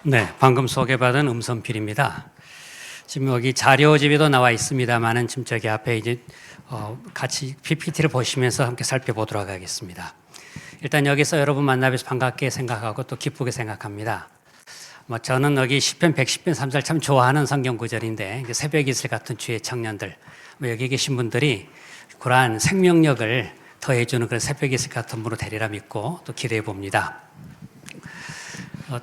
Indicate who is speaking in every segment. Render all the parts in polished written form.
Speaker 1: 네, 방금 소개받은 음성필입니다. 지금 여기 자료집에도 나와 있습니다만은 지금 저기 앞에 이제 같이 PPT를 보시면서 함께 살펴보도록 하겠습니다. 일단 여기서 여러분 만나뵈서 반갑게 생각하고 또 기쁘게 생각합니다. 저는 여기 시편 110편 3절 참 좋아하는 성경 구절인데 새벽 이슬 같은 주의 청년들, 여기 계신 분들이 그러한 생명력을 더해주는 그런 새벽 이슬 같은 분으로 되리라 믿고 또 기대해 봅니다.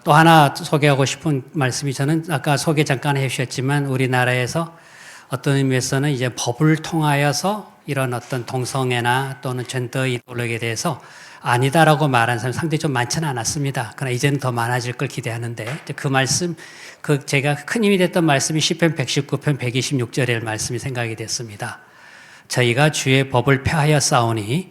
Speaker 1: 또 하나 소개하고 싶은 말씀이, 저는 아까 소개 잠깐 해주셨지만 우리나라에서 어떤 의미에서는 이제 법을 통하여서 이런 어떤 동성애나 또는 젠더 이데올로기에 대해서 아니다라고 말하는 사람이 상당히 좀 많지는 않았습니다. 그러나 이제는 더 많아질 걸 기대하는데, 그 말씀, 제가 큰 힘이 됐던 말씀이 시편 119편 126절의 말씀이 생각이 됐습니다. 저희가 주의 법을 폐하여 싸우니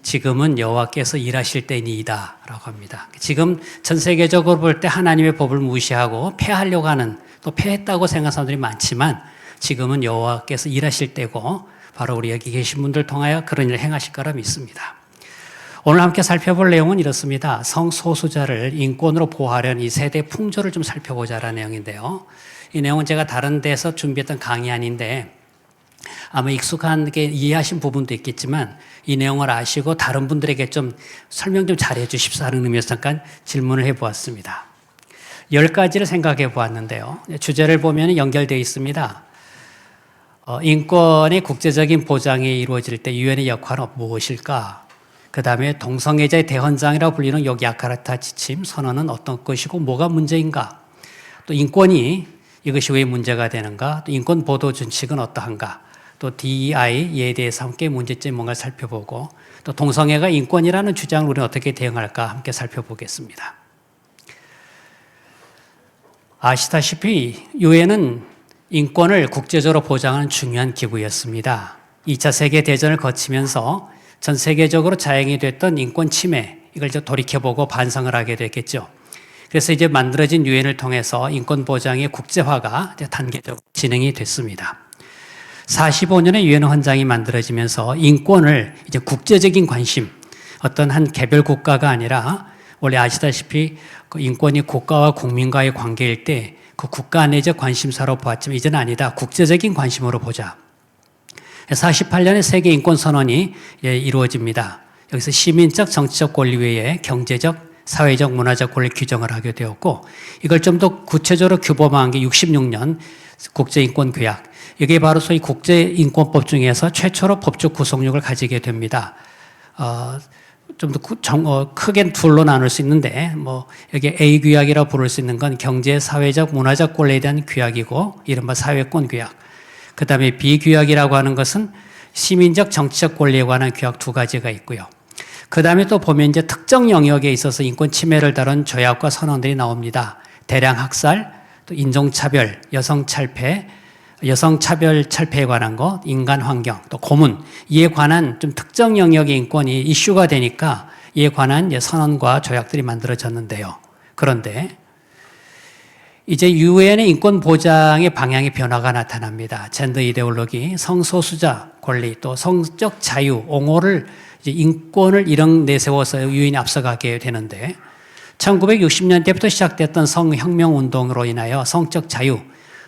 Speaker 1: 지금은 여호와께서 일하실 때니이다 라고 합니다. 지금 전 세계적으로 볼 때 하나님의 법을 무시하고 폐하려고 하는, 또 폐했다고 생각하는 사람들이 많지만 지금은 여호와께서 일하실 때고 바로 우리 여기 계신 분들 통하여 그런 일을 행하실 거라 믿습니다. 오늘 함께 살펴볼 내용은 이렇습니다. 성소수자를 인권으로 보호하려는 이 세대 풍조를 좀 살펴보자라는 내용인데요. 이 내용은 제가 다른 데서 준비했던 강의 아닌데 아마 익숙하게 이해하신 부분도 있겠지만 이 내용을 아시고 다른 분들에게 좀 설명 좀 잘해 주십사 하는 의미에서 잠깐 질문을 해보았습니다. 10가지를 생각해 보았는데요. 주제를 보면 연결되어 있습니다. 인권의 국제적인 보장이 이루어질 때 유엔의 역할은 무엇일까? 그 다음에 동성애자의 대헌장이라고 불리는 여기 야카르타 지침 선언은 어떤 것이고 뭐가 문제인가? 또 인권이 이것이 왜 문제가 되는가? 또 인권 보도 준칙은 어떠한가? 또 DEI에 대해서 함께 문제점이 뭔가 살펴보고, 또 동성애가 인권이라는 주장을 우리는 어떻게 대응할까 함께 살펴보겠습니다. 아시다시피 유엔은 인권을 국제적으로 보장하는 중요한 기구였습니다. 2차 세계대전을 거치면서 전 세계적으로 자행이 됐던 인권 침해, 이걸 이제 돌이켜보고 반성을 하게 됐겠죠. 그래서 이제 만들어진 유엔을 통해서 인권 보장의 국제화가 이제 단계적으로 진행이 됐습니다. 45년에 유엔 헌장이 만들어지면서 인권을 이제 국제적인 관심, 어떤 한 개별 국가가 아니라 원래 아시다시피 그 인권이 국가와 국민과의 관계일 때 그 국가 내적 관심사로 보았지만 이제는 아니다. 국제적인 관심으로 보자. 48년에 세계 인권 선언이 이루어집니다. 여기서 시민적 정치적 권리 외에 경제적, 사회적, 문화적 권리 규정을 하게 되었고, 이걸 좀 더 구체적으로 규범한 게 66년 국제인권규약. 이게 바로 소위 국제인권법 중에서 최초로 법적 구속력을 가지게 됩니다. 좀 더 크게 둘로 나눌 수 있는데, 여기 A 규약이라고 부를 수 있는 건 경제, 사회적, 문화적 권리에 대한 규약이고, 이른바 사회권 규약. 그 다음에 B 규약이라고 하는 것은 시민적, 정치적 권리에 관한 규약 2가지가 있고요. 그 다음에 또 보면 이제 특정 영역에 있어서 인권 침해를 다룬 조약과 선언들이 나옵니다. 대량 학살, 또 인종차별, 여성차별 철폐에 관한 것, 인간환경, 또 고문, 이에 관한 좀 특정 영역의 인권이 이슈가 되니까 이에 관한 선언과 조약들이 만들어졌는데요. 그런데 이제 유엔의 인권 보장의 방향의 변화가 나타납니다. 젠더 이데올로기, 성소수자 권리, 또 성적 자유, 옹호를 이제 인권을 이런 내세워서 유엔이 앞서가게 되는데, 1960년대부터 시작됐던 성혁명 운동으로 인하여 성적 자유,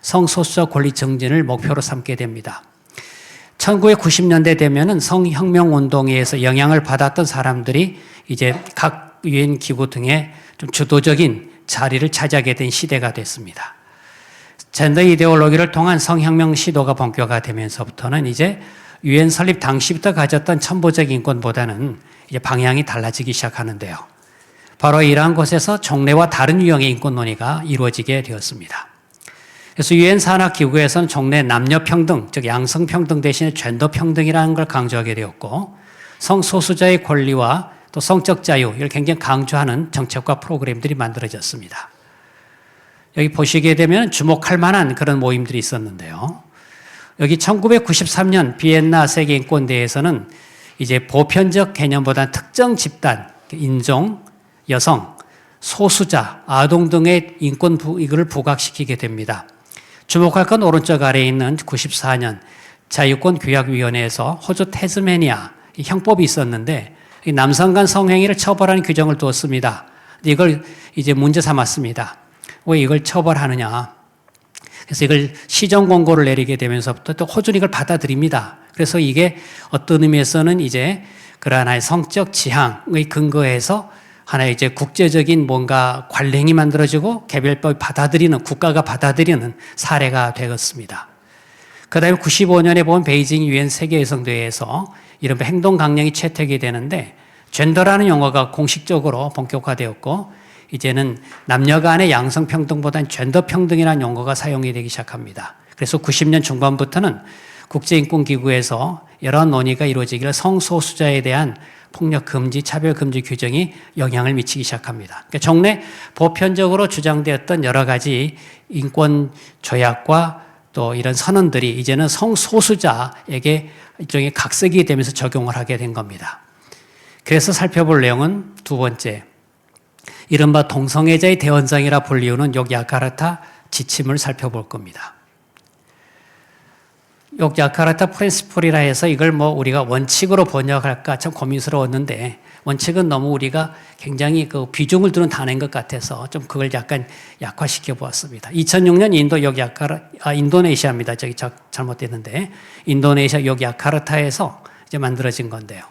Speaker 1: 성소수자 권리 정진을 목표로 삼게 됩니다. 1990년대 되면은 성혁명 운동에 의해서 영향을 받았던 사람들이 이제 각 유엔 기구 등의 좀 주도적인 자리를 차지하게 된 시대가 됐습니다. 젠더 이데올로기를 통한 성혁명 시도가 본격화되면서부터는 이제 유엔 설립 당시부터 가졌던 천부적 인권보다는 이제 방향이 달라지기 시작하는데요. 바로 이러한 곳에서 종래와 다른 유형의 인권 논의가 이루어지게 되었습니다. 그래서 유엔 산하기구에서는 종래 남녀평등, 즉 양성평등 대신에 젠더평등이라는 걸 강조하게 되었고, 성소수자의 권리와 또 성적 자유, 이걸 굉장히 강조하는 정책과 프로그램들이 만들어졌습니다. 여기 보시게 되면 주목할 만한 그런 모임들이 있었는데요. 여기 1993년 비엔나 세계인권대회에서는 이제 보편적 개념보다 특정 집단, 인종, 여성, 소수자, 아동 등의 인권 이걸 부각시키게 됩니다. 주목할 건 오른쪽 아래에 있는 94년 자유권규약위원회에서 호주 태즈메니아 형법이 있었는데 남성 간 성행위를 처벌하는 규정을 두었습니다. 이걸 이제 문제 삼았습니다. 왜 이걸 처벌하느냐. 그래서 이걸 시정 공고를 내리게 되면서부터 또 호주는 이걸 받아들입니다. 그래서 이게 어떤 의미에서는 이제 그러한 하나의 성적 지향의 근거에서 하나의 이제 국제적인 뭔가 관행이 만들어지고 개별법이 받아들이는, 국가가 받아들이는 사례가 되었습니다. 그 다음에 95년에 본 베이징 유엔 세계여성대회에서 이른바 행동 강령이 채택이 되는데 젠더라는 용어가 공식적으로 본격화되었고 이제는 남녀 간의 양성평등보다는 젠더평등이라는 용어가 사용이 되기 시작합니다. 그래서 90년 중반부터는 국제인권기구에서 여러 논의가 이루어지기를 성소수자에 대한 폭력 금지, 차별 금지 규정이 영향을 미치기 시작합니다. 그러니까 정례 보편적으로 주장되었던 여러 가지 인권 조약과 또 이런 선언들이 이제는 성소수자에게 일종의 각색이 되면서 적용을 하게 된 겁니다. 그래서 살펴볼 내용은 두 번째, 이른바 동성애자의 대원장이라 불리우는 욕야카르타 지침을 살펴볼 겁니다. 욕야카르타 프린시플이라 해서 이걸 뭐 우리가 원칙으로 번역할까 참 고민스러웠는데 원칙은 너무 우리가 굉장히 그 비중을 두는 단어인 것 같아서 좀 그걸 약간 약화시켜 보았습니다. 2006년 인도네시아입니다. 저기 잘못됐는데 인도네시아 욕야카르타에서 이제 만들어진 건데요.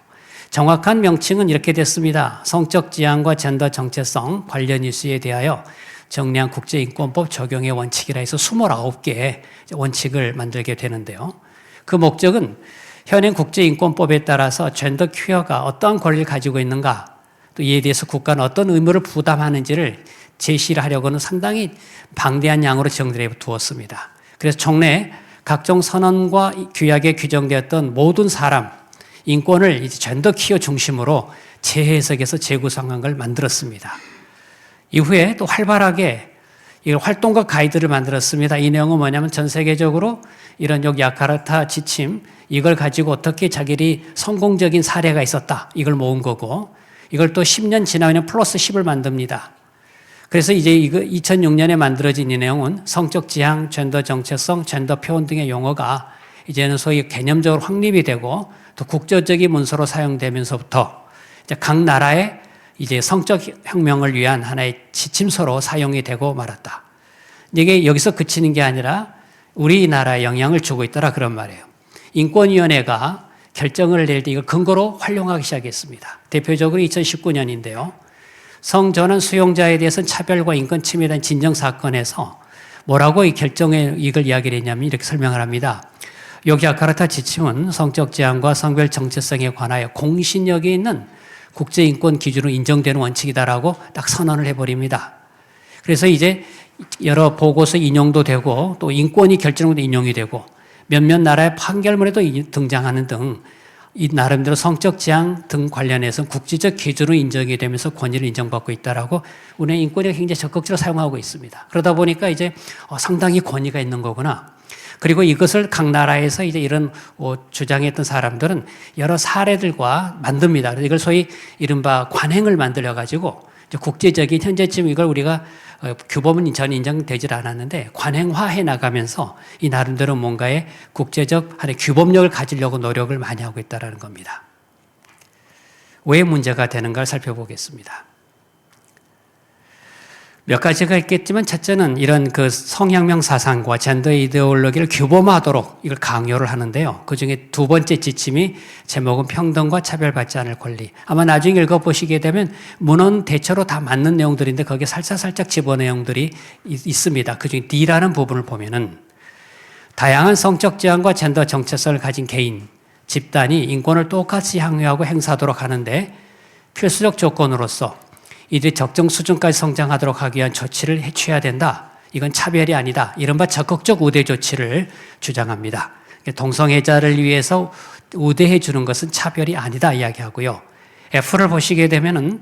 Speaker 1: 정확한 명칭은 이렇게 됐습니다. 성적 지향과 젠더 정체성 관련 이슈에 대하여 정리한 국제인권법 적용의 원칙이라 해서 29개의 원칙을 만들게 되는데요. 그 목적은 현행 국제인권법에 따라서 젠더 퀴어가 어떠한 권리를 가지고 있는가, 또 이에 대해서 국가는 어떤 의무를 부담하는지를 제시를 하려고는 상당히 방대한 양으로 정들여 두었습니다. 그래서 정례 각종 선언과 규약에 규정되었던 모든 사람, 인권을 이제 젠더 퀴어 중심으로 재해석해서 재구성한 걸 만들었습니다. 이후에 또 활발하게 활동가 가이드를 만들었습니다. 이 내용은 뭐냐면 전 세계적으로 이런 욕야카르타 지침, 이걸 가지고 어떻게 자기들이 성공적인 사례가 있었다, 이걸 모은 거고, 이걸 또 10년 지나면 플러스 10을 만듭니다. 그래서 이제 이거 2006년에 만들어진 이 내용은 성적 지향, 젠더 정체성, 젠더 표현 등의 용어가 이제는 소위 개념적으로 확립이 되고 또 국제적인 문서로 사용되면서부터 이제 각 나라의 이제 성적 혁명을 위한 하나의 지침서로 사용이 되고 말았다. 이게 여기서 그치는 게 아니라 우리나라에 영향을 주고 있더라 그런 말이에요. 인권위원회가 결정을 낼 때 이걸 근거로 활용하기 시작했습니다. 대표적으로 2019년인데요. 성전환 수용자에 대해서는 차별과 인권 침해에 대한 진정사건에서 뭐라고 이 결정에 이걸 이야기를 했냐면 이렇게 설명을 합니다. 욕야카르타 지침은 성적 지향과 성별 정체성에 관하여 공신력이 있는 국제인권 기준으로 인정되는 원칙이다라고 딱 선언을 해버립니다. 그래서 이제 여러 보고서 인용도 되고 또 인권위 결정도 인용이 되고 몇몇 나라의 판결문에도 등장하는 등 이 나름대로 성적 지향 등 관련해서 국제적 기준으로 인정이 되면서 권위를 인정받고 있다라고 우리는 인권위가 굉장히 적극적으로 사용하고 있습니다. 그러다 보니까 이제 상당히 권위가 있는 거구나. 그리고 이것을 각 나라에서 이제 이런 주장했던 사람들은 여러 사례들과 만듭니다. 그래서 이걸 소위 이른바 관행을 만들어가지고 국제적인 현재쯤 이걸 우리가 규범은 전 인정되질 않았는데 관행화해 나가면서 이 나름대로 뭔가의 국제적 하나의 규범력을 가지려고 노력을 많이 하고 있다는 겁니다. 왜 문제가 되는가를 살펴보겠습니다. 몇 가지가 있겠지만 첫째는 이런 그 성혁명 사상과 젠더 이데올로기를 규범화하도록 이걸 강요를 하는데요. 그중에 두 번째 지침이 제목은 평등과 차별받지 않을 권리. 아마 나중에 읽어보시게 되면 문헌 대체로 다 맞는 내용들인데 거기에 살짝 집어넣은 내용들이 있습니다. 그중에 D라는 부분을 보면은 다양한 성적 지향과 젠더 정체성을 가진 개인, 집단이 인권을 똑같이 향유하고 행사하도록 하는데 필수적 조건으로서 이들이 적정 수준까지 성장하도록 하기 위한 조치를 취해야 된다. 이건 차별이 아니다. 이른바 적극적 우대 조치를 주장합니다. 동성애자를 위해서 우대해 주는 것은 차별이 아니다 이야기하고요. F를 보시게 되면은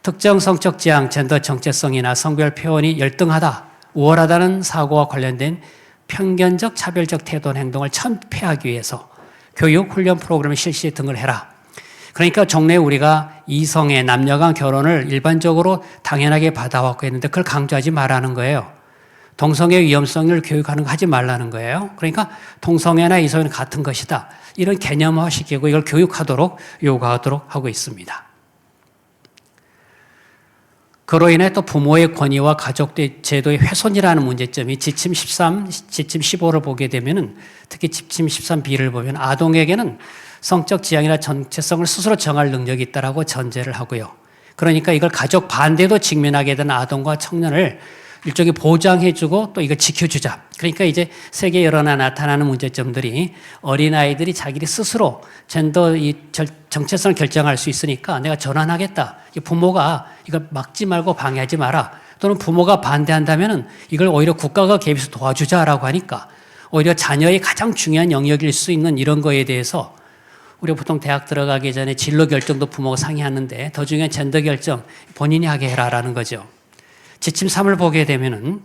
Speaker 1: 특정 성적 지향, 젠더 정체성이나 성별 표현이 열등하다, 우월하다는 사고와 관련된 편견적, 차별적 태도나 행동을 천폐하기 위해서 교육, 훈련 프로그램을 실시 등을 해라. 그러니까 정례에 우리가 이성애, 남녀 간 결혼을 일반적으로 당연하게 받아왔고 했는데 그걸 강조하지 말라는 거예요. 동성애 위험성을 교육하는 거 하지 말라는 거예요. 그러니까 동성애나 이성애는 같은 것이다. 이런 개념화시키고 이걸 교육하도록 요구하도록 하고 있습니다. 그로 인해 또 부모의 권위와 가족의 제도의 훼손이라는 문제점이 지침 13, 지침 15를 보게 되면은 특히 지침 13b를 보면 아동에게는 성적 지향이나 정체성을 스스로 정할 능력이 있다라고 전제를 하고요. 그러니까 이걸 가족 반대도 직면하게 되는 아동과 청년을 일종의 보장해주고 또 이걸 지켜주자. 그러니까 이제 세계 여론에 나타나는 문제점들이 어린아이들이 자기들이 스스로 젠더 이 정체성을 결정할 수 있으니까 내가 전환하겠다. 부모가 이걸 막지 말고 방해하지 마라. 또는 부모가 반대한다면은 이걸 오히려 국가가 개입해서 도와주자라고 하니까 오히려 자녀의 가장 중요한 영역일 수 있는 이런 거에 대해서 우리가 보통 대학 들어가기 전에 진로 결정도 부모가 상의하는데 더 중요한 젠더 결정 본인이 하게 해라라는 거죠. 지침 3을 보게 되면은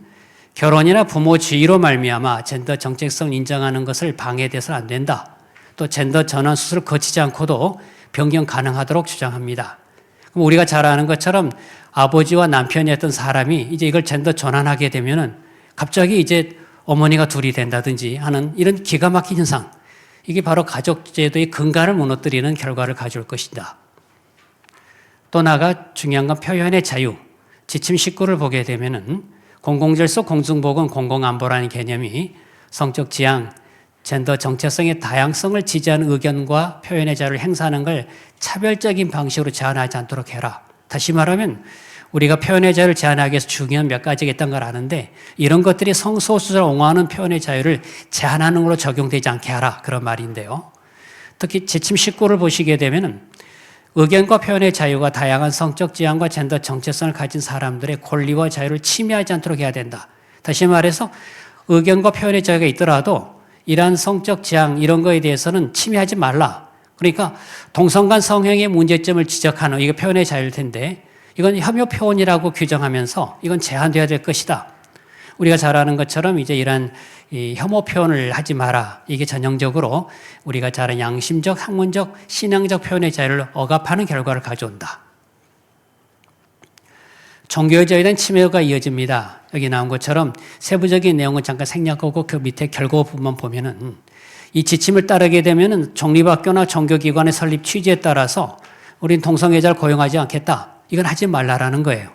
Speaker 1: 결혼이나 부모 지위로 말미암아 젠더 정체성을 인정하는 것을 방해돼서는 안 된다. 또 젠더 전환 수술을 거치지 않고도 변경 가능하도록 주장합니다. 그럼 우리가 잘 아는 것처럼 아버지와 남편이었던 사람이 이제 이걸 젠더 전환하게 되면은 갑자기 이제 어머니가 둘이 된다든지 하는 이런 기가 막힌 현상. 이게 바로 가족제도의 근간을 무너뜨리는 결과를 가져올 것이다. 또 나아가 중요한 건 표현의 자유. 지침 19를 보게 되면은 공공질서, 공중보건, 공공안보라는 개념이 성적 지향, 젠더 정체성의 다양성을 지지하는 의견과 표현의 자유를 행사하는 걸 차별적인 방식으로 제한하지 않도록 해라. 다시 말하면 우리가 표현의 자유를 제한하기 위해서 중요한 몇 가지가 있다는 걸 아는데 이런 것들이 성소수자를 옹호하는 표현의 자유를 제한하는 걸로 적용되지 않게 하라. 그런 말인데요. 특히 지침 19를 보시게 되면은 의견과 표현의 자유가 다양한 성적 지향과 젠더 정체성을 가진 사람들의 권리와 자유를 침해하지 않도록 해야 된다. 다시 말해서 의견과 표현의 자유가 있더라도 이러한 성적 지향 이런 거에 대해서는 침해하지 말라. 그러니까 동성 간 성행의 문제점을 지적하는 이게 표현의 자유일 텐데 이건 혐오 표현이라고 규정하면서 이건 제한되어야 될 것이다. 우리가 잘 아는 것처럼 이제 이런 이 혐오 표현을 하지 마라. 이게 전형적으로 우리가 잘 아는 양심적, 학문적, 신앙적 표현의 자유를 억압하는 결과를 가져온다. 종교의 자유에 대한 침해가 이어집니다. 여기 나온 것처럼 세부적인 내용은 잠깐 생략하고 그 밑에 결과 부분만 보면은 이 지침을 따르게 되면은 종립학교나 종교기관의 설립 취지에 따라서 우린 동성애자를 고용하지 않겠다. 이건 하지 말라라는 거예요.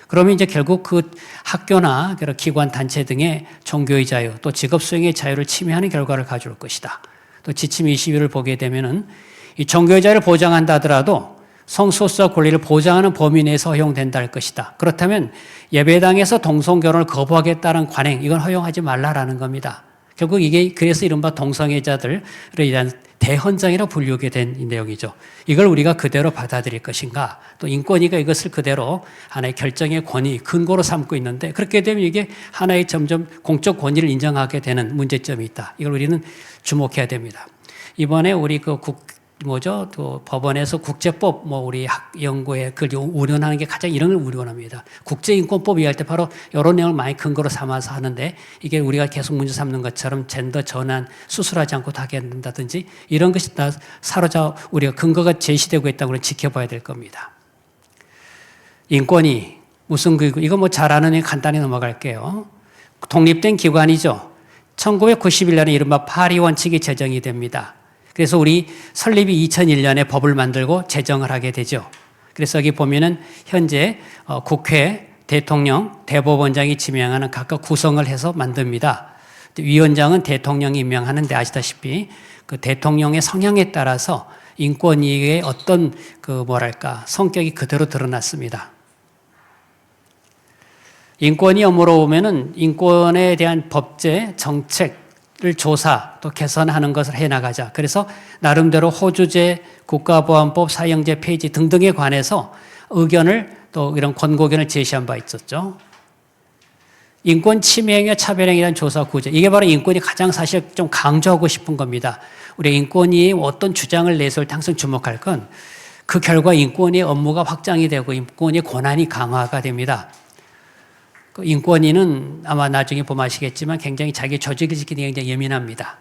Speaker 1: 그러면 이제 결국 그 학교나 기관, 단체 등의 종교의 자유, 또 직업 수행의 자유를 침해하는 결과를 가져올 것이다. 또 지침 21을 보게 되면은 이 종교의 자유를 보장한다 하더라도 성소수자 권리를 보장하는 범위 내에서 허용된다 할 것이다. 그렇다면 예배당에서 동성결혼을 거부하겠다는 관행, 이건 허용하지 말라라는 겁니다. 결국 이게 그래서 이른바 동성애자들을 대한 대헌장이라고 불리우게 된 내용이죠. 이걸 우리가 그대로 받아들일 것인가, 또 인권위가 이것을 그대로 하나의 결정의 권위, 근거로 삼고 있는데 그렇게 되면 이게 하나의 점점 공적 권위를 인정하게 되는 문제점이 있다. 이걸 우리는 주목해야 됩니다. 이번에 우리 또 법원에서 국제법, 우리 연구에 그걸 운영하는 게 가장 이런 걸 운영합니다. 국제인권법 이해할 때 바로 이런 내용을 많이 근거로 삼아서 하는데 이게 우리가 계속 문제 삼는 것처럼 젠더 전환 수술하지 않고 다 하게 된다든지 이런 것이 다 우리가 근거가 제시되고 있다고 지켜봐야 될 겁니다. 인권위, 무슨 이거 잘 아는 애 간단히 넘어갈게요. 독립된 기관이죠. 1991년에 이른바 파리 원칙이 제정이 됩니다. 그래서 우리 설립이 2001년에 법을 만들고 제정을 하게 되죠. 그래서 여기 보면은 현재 국회, 대통령, 대법원장이 지명하는 각각 구성을 해서 만듭니다. 위원장은 대통령이 임명하는데 아시다시피 그 대통령의 성향에 따라서 인권위의 어떤 성격이 그대로 드러났습니다. 인권위 업무로 보면은 인권에 대한 법제, 정책, 를 조사 또 개선하는 것을 해나가자. 그래서 나름대로 호주제, 국가보안법, 사형제 폐지 등등에 관해서 의견을 또 이런 권고견을 제시한 바 있었죠. 인권 침해행위와 차별행위에 대한 조사 구제. 이게 바로 인권이 가장 사실 좀 강조하고 싶은 겁니다. 우리 인권이 어떤 주장을 내세울 때 항상 주목할 건 그 결과 인권의 업무가 확장이 되고 인권의 권한이 강화가 됩니다. 인권위는 아마 나중에 보면 아시겠지만 굉장히 자기 조직을 지키는 게 굉장히 예민합니다.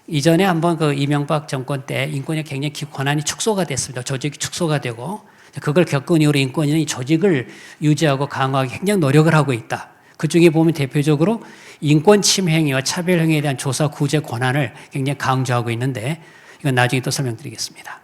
Speaker 1: 이전에 한번 이명박 정권 때 인권위 굉장히 권한이 축소가 됐습니다. 조직이 축소가 되고 그걸 겪은 이후로 인권위는 이 조직을 유지하고 강화하기 굉장히 노력을 하고 있다. 그중에 보면 대표적으로 인권 침해 행위와 차별 행위에 대한 조사 구제 권한을 굉장히 강조하고 있는데 이건 나중에 또 설명드리겠습니다.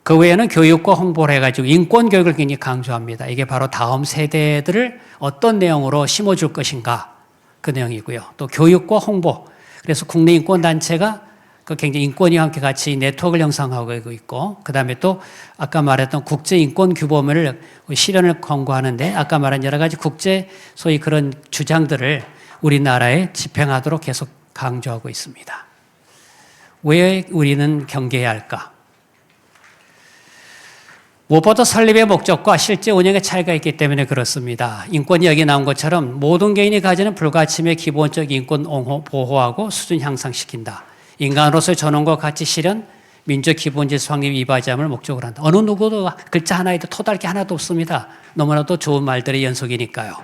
Speaker 1: 그 외에는 교육과 홍보를 해가지고 인권 교육을 굉장히 강조합니다. 이게 바로 다음 세대들을 어떤 내용으로 심어줄 것인가 그 내용이고요. 또 교육과 홍보. 그래서 국내 인권단체가 그 굉장히 인권위와 함께 같이 네트워크를 형성하고 있고, 그 다음에 또 아까 말했던 국제인권규범을 실현을 권고하는데, 아까 말한 여러 가지 국제 소위 그런 주장들을 우리나라에 집행하도록 계속 강조하고 있습니다. 왜 우리는 경계해야 할까? 무엇보다 설립의 목적과 실제 운영의 차이가 있기 때문에 그렇습니다. 인권이 여기 나온 것처럼 모든 개인이 가지는 불가침의 기본적 인권 보호하고 수준 향상시킨다. 인간으로서의 전원과 가치 실현, 민족 기본질서 확립 이바지함을 목적으로 한다. 어느 누구도 글자 하나에도 토달 게 하나도 없습니다. 너무나도 좋은 말들의 연속이니까요.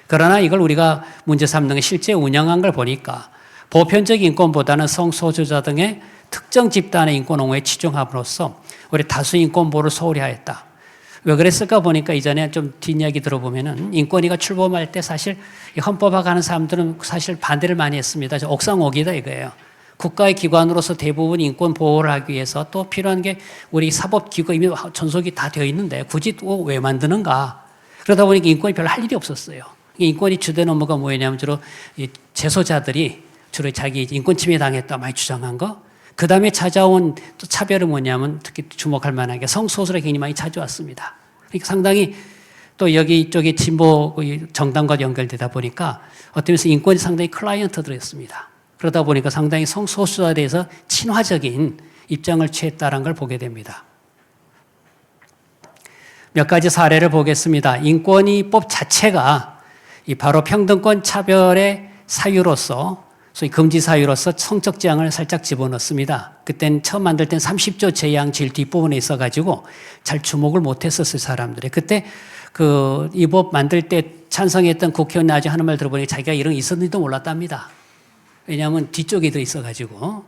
Speaker 1: 그러나 이걸 우리가 문제 삼는 게 실제 운영한 걸 보니까 보편적 인권보다는 성소수자 등의 특정 집단의 인권 옹호에 치중함으로써 우리 다수 인권 보호를 소홀히 하였다. 왜 그랬을까 보니까 이전에 좀 뒷이야기 들어보면은 인권위가 출범할 때 사실 헌법화 가는 사람들은 사실 반대를 많이 했습니다. 옥상옥이다 이거예요. 국가의 기관으로서 대부분 인권 보호를 하기 위해서 또 필요한 게 우리 사법기구 이미 전속이 다 되어 있는데 굳이 또 왜 만드는가. 그러다 보니까 인권이 별로 할 일이 없었어요. 인권이 주된 업무가 뭐였냐면 주로 재소자들이 주로 자기 인권 침해 당했다 많이 주장한 거. 그 다음에 찾아온 또 차별은 뭐냐면 특히 주목할 만한 게 성소수가 굉장히 많이 찾아왔습니다. 그러니까 상당히 또 여기 이쪽에 진보 정당과 연결되다 보니까 어떤 면에서 인권이 상당히 클라이언트들이었습니다. 그러다 보니까 상당히 성소수자에 대해서 친화적인 입장을 취했다는 걸 보게 됩니다. 몇 가지 사례를 보겠습니다. 인권위법 자체가 바로 평등권 차별의 사유로서 소위 금지 사유로서 성적 지향을 살짝 집어넣습니다. 그땐 처음 만들 땐 30조 제양 제일 뒷부분에 있어가지고 잘 주목을 못했었어요, 사람들이. 그때 이 법 만들 때 찬성했던 국회의원 나중에 하는 말 들어보니 자기가 이런 게 있었는지도 몰랐답니다. 왜냐하면 뒤쪽에 더 있어가지고.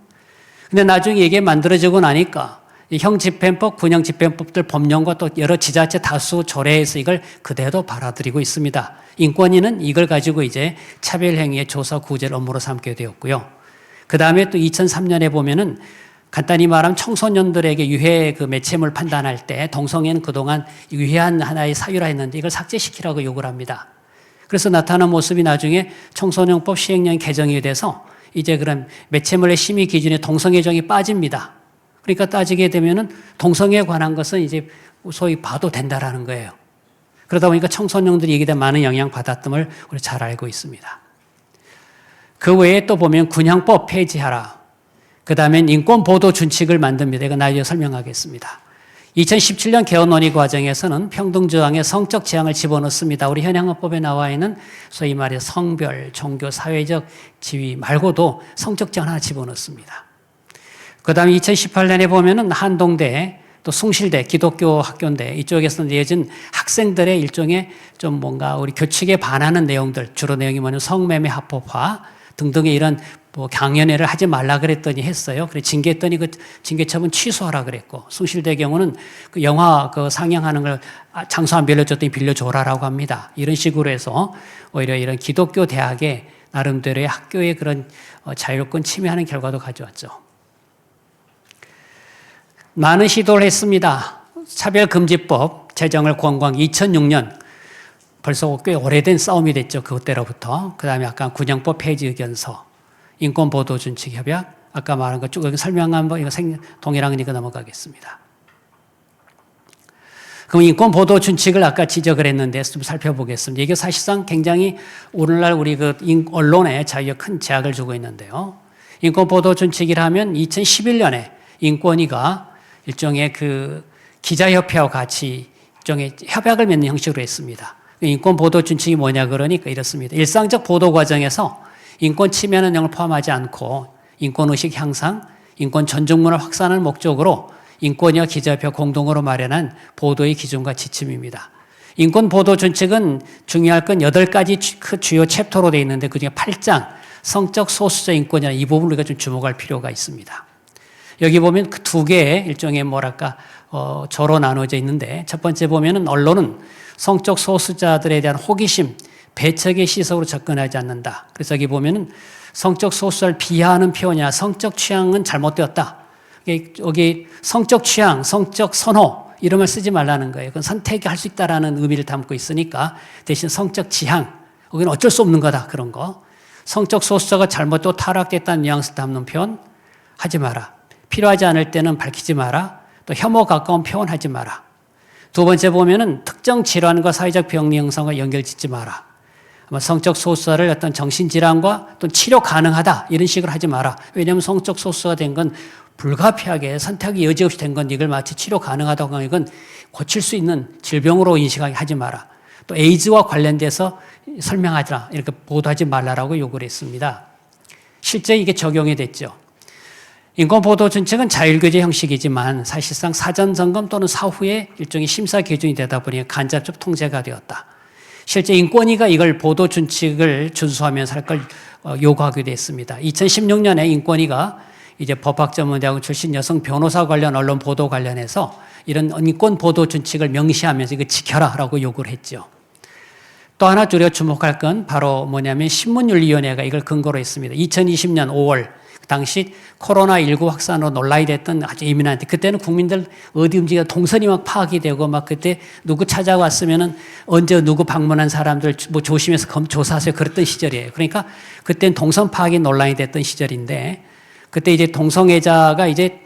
Speaker 1: 근데 나중에 이게 만들어지고 나니까 형집행법, 군형집행법들 법령과 또 여러 지자체 다수 조례에서 이걸 그대로 받아들이고 있습니다. 인권위는 이걸 가지고 이제 차별행위의 조사 구제를 업무로 삼게 되었고요. 그 다음에 또 2003년에 보면은 간단히 말하면 청소년들에게 유해 그 매체물 판단할 때 동성애는 그동안 유해한 하나의 사유라 했는데 이걸 삭제시키라고 요구를 합니다. 그래서 나타난 모습이 나중에 청소년법 시행령 개정이 돼서 이제 그런 매체물의 심의 기준에 동성애정이 빠집니다. 그러니까 따지게 되면은 동성애에 관한 것은 이제 소위 봐도 된다라는 거예요. 그러다 보니까 청소년들이 여기에 많은 영향 받았음을 우리 잘 알고 있습니다. 그 외에 또 보면 군형법 폐지하라. 그 다음엔 인권보도 준칙을 만듭니다. 이거 나중에 설명하겠습니다. 2017년 개헌 논의 과정에서는 평등조항에 성적 지향을 집어넣습니다. 우리 현행헌법에 나와 있는 소위 말해 성별, 종교, 사회적 지위 말고도 성적 지향 하나 집어넣습니다. 그 다음에 2018년에 보면은 한동대, 또 숭실대, 기독교 학교인데 이쪽에서 내어진 학생들의 일종의 좀 뭔가 우리 교칙에 반하는 내용들, 주로 내용이 뭐냐면 성매매 합법화 등등의 이런 뭐 강연회를 하지 말라 그랬더니 했어요. 그래 징계했더니 그 징계처분 취소하라 그랬고, 숭실대 경우는 그 영화 그 상영하는 걸 장소 안 빌려줬더니 빌려줘라라고 합니다. 이런 식으로 해서 오히려 이런 기독교 대학의 나름대로의 학교의 그런 자율권 침해하는 결과도 가져왔죠. 많은 시도를 했습니다. 차별금지법 제정을 권고한 2006년, 벌써 꽤 오래된 싸움이 됐죠. 그때로부터. 그 다음에 아까 군형법 폐지 의견서, 인권보도준칙협약, 아까 말한 거 쭉 설명한 거, 이거 동일하니까 넘어가겠습니다. 그럼 인권보도준칙을 아까 지적을 했는데 좀 살펴보겠습니다. 이게 사실상 굉장히 오늘날 우리 그 언론에 자유에 큰 제약을 주고 있는데요. 인권보도준칙이라면 2011년에 인권위가 일종의 그 기자협회와 같이 일종의 협약을 맺는 형식으로 했습니다. 인권보도준칙이 뭐냐 그러니까 이렇습니다. 일상적 보도 과정에서 인권 침해하는 내용을 포함하지 않고 인권의식 향상, 인권 존중문을 확산하는 목적으로 인권위와 기자협회 공동으로 마련한 보도의 기준과 지침입니다. 인권보도준칙은 중요할 건 8가지 그 주요 챕터로 되어 있는데 그중에 8장 성적 소수자 인권이라는 이 부분을 우리가 좀 주목할 필요가 있습니다. 여기 보면 그 2개의 일종의 뭐랄까 조로 나눠져 있는데 첫 번째 보면은 언론은 성적 소수자들에 대한 호기심, 배척의 시선으로 접근하지 않는다. 그래서 여기 보면은 성적 소수자를 비하하는 표현이나 성적 취향은 잘못되었다. 여기 성적 취향, 성적 선호 이런 말 쓰지 말라는 거예요. 그건 선택할 수 있다라는 의미를 담고 있으니까 대신 성적 지향, 여기는 어쩔 수 없는 거다 그런 거. 성적 소수자가 잘못 또 타락됐다는 뉘앙스 담는 표현 하지 마라. 필요하지 않을 때는 밝히지 마라. 또 혐오 가까운 표현하지 마라. 두 번째 보면은 특정 질환과 사회적 병리 형성과 연결짓지 마라. 성적 소수자를 어떤 정신질환과 또 치료 가능하다 이런 식으로 하지 마라. 왜냐하면 성적 소수자가 된 건 불가피하게 선택이 여지없이 된 건 이걸 마치 치료 가능하다고 하면 이건 고칠 수 있는 질병으로 인식하게 하지 마라. 또 에이즈와 관련돼서 설명하지라 이렇게 보도하지 말라라고 요구를 했습니다. 실제 이게 적용이 됐죠. 인권보도 준칙은 자율규제 형식이지만 사실상 사전점검 또는 사후에 일종의 심사 기준이 되다 보니 간접적 통제가 되었다. 실제 인권위가 이걸 보도 준칙을 준수하면서 할 걸 요구하기도 했습니다. 2016년에 인권위가 이제 법학전문대학원 출신 여성 변호사 관련 언론 보도 관련해서 이런 인권 보도 준칙을 명시하면서 이거 지켜라라고 요구를 했죠. 또 하나 우리가 주목할 건 바로 뭐냐면 신문윤리위원회가 이걸 근거로 했습니다. 2020년 5월 당시 코로나19 확산으로 논란이 됐던 아주 예민한 때 그때는 국민들 어디 움직여 동선이 막 파악이 되고 막 그때 누구 찾아왔으면은 언제 누구 방문한 사람들 뭐 조심해서 조사하세요 그랬던 시절이에요. 그러니까 그때는 동선 파악이 논란이 됐던 시절인데 그때 이제 동성애자가 이제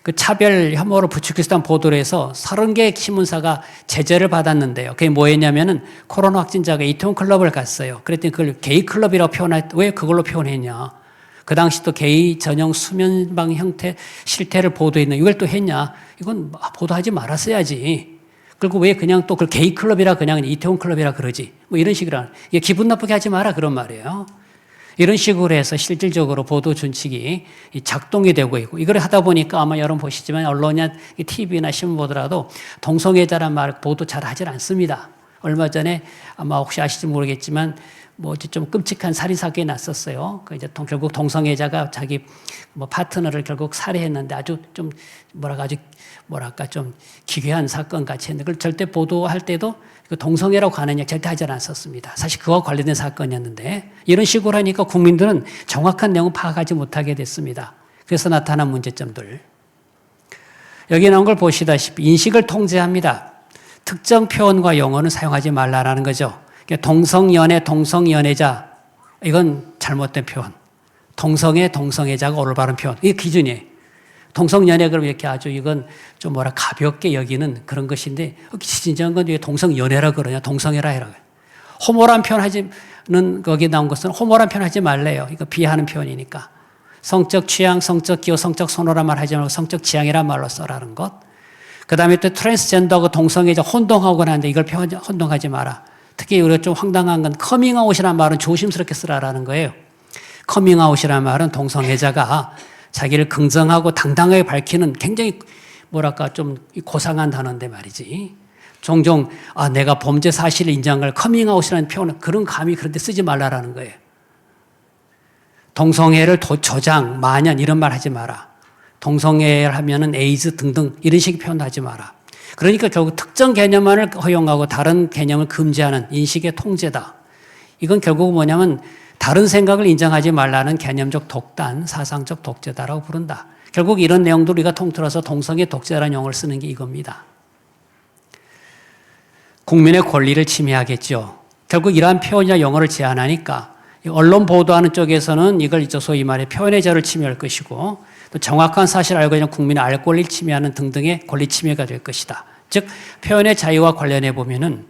Speaker 1: 그 차별 혐오로 부추기했다는 보도를 해서 30개 신문사가 제재를 받았는데요. 그게 뭐였냐면은 코로나 확진자가 이태원 클럽을 갔어요. 그랬더니 그걸 게이 클럽이라고 왜 그걸로 표현했냐. 그 당시 또 게이 전용 수면방 형태 실태를 보도했는 이걸 또 했냐. 이건 보도하지 말았어야지. 그리고 왜 그냥 또 그걸 게이 클럽이라 그냥 이태원 클럽이라 그러지. 뭐 이런 식으로. 이게 기분 나쁘게 하지 마라 그런 말이에요. 이런 식으로 해서 실질적으로 보도 준칙이 작동이 되고 있고 이걸 하다 보니까 아마 여러분 보시지만 언론이나 TV나 신문 보더라도 동성애자란 말 보도 잘 하질 않습니다. 얼마 전에 아마 혹시 아실지 모르겠지만 뭐 좀 끔찍한 살인 사건이 났었어요. 그 이제 결국 동성애자가 자기 뭐 파트너를 결국 살해했는데 아주 좀 뭐랄까 좀 기괴한 사건 같이 했는데 그걸 절대 보도할 때도 그 동성애라고 하는 얘기 절대 하지 않았었습니다. 사실 그와 관련된 사건이었는데 이런 식으로 하니까 국민들은 정확한 내용을 파악하지 못하게 됐습니다. 그래서 나타난 문제점들. 여기 나온 걸 보시다시피 인식을 통제합니다. 특정 표현과 용어는 사용하지 말라라는 거죠. 동성연애, 동성연애자 이건 잘못된 표현. 동성애, 동성애자가 올바른 표현. 이게 기준이에요. 동성연애 그럼 이렇게 아주 이건 좀 가볍게 여기는 그런 것인데 진정한 건 왜 동성연애라 그러냐 동성애라 해라. 호모란 표현하지는 거기 나온 것은 호모란 표현하지 말래요. 이거 비하하는 표현이니까. 성적 취향, 성적 기호, 성적 선호란 말 하지 말고 성적 지향이란 말로 써라는 것. 그 다음에 또 트랜스젠더하고 동성애자 혼동하거나 하는데 이걸 혼동하지 마라. 특히 우리가 좀 황당한 건 커밍아웃이라는 말은 조심스럽게 쓰라라는 거예요. 커밍아웃이라는 말은 동성애자가 자기를 긍정하고 당당하게 밝히는 굉장히 좀 고상한 단어인데 말이지. 종종 내가 범죄 사실을 인정한 걸 커밍아웃이라는 표현 그런 감이 그런데 쓰지 말라라는 거예요. 동성애를 조장, 만연 이런 말 하지 마라. 동성애를 하면은 에이즈 등등 이런 식의 표현도 하지 마라. 그러니까 결국 특정 개념만을 허용하고 다른 개념을 금지하는 인식의 통제다. 이건 결국 뭐냐면 다른 생각을 인정하지 말라는 개념적 독단, 사상적 독재다라고 부른다. 결국 이런 내용도 우리가 통틀어서 동성애 독재라는 용어를 쓰는 게 이겁니다. 국민의 권리를 침해하겠죠. 결국 이러한 표현이나 용어를 제한하니까 언론 보도하는 쪽에서는 이걸 소위 말해 표현의 자유를 침해할 것이고 또 정확한 사실을 알고 있는 국민의 알 권리를 침해하는 등등의 권리 침해가 될 것이다. 즉 표현의 자유와 관련해 보면은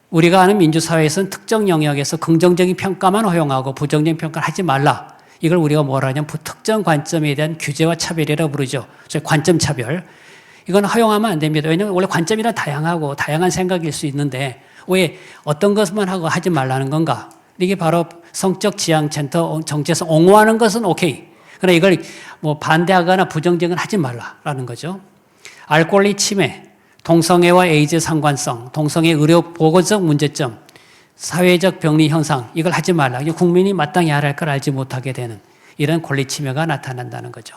Speaker 1: 우리가 아는 민주사회에서는 특정 영역에서 긍정적인 평가만 허용하고 부정적인 평가를 하지 말라. 이걸 우리가 뭐라 하냐면 특정 관점에 대한 규제와 차별이라고 부르죠. 관점 차별. 이건 허용하면 안 됩니다. 왜냐하면 원래 관점이란 다양하고 다양한 생각일 수 있는데 왜 어떤 것만 하고 하지 말라는 건가? 이게 바로 성적 지향 정체에서 옹호하는 것은 오케이. 그러나 이걸 반대하거나 부정적인 하지 말라라는 거죠. 알 권리 침해. 동성애와 에이즈 상관성, 동성애 의료 보건적 문제점, 사회적 병리 현상 이걸 하지 말라. 국민이 마땅히 알아야 할 걸 알지 못하게 되는 이런 권리 침해가 나타난다는 거죠.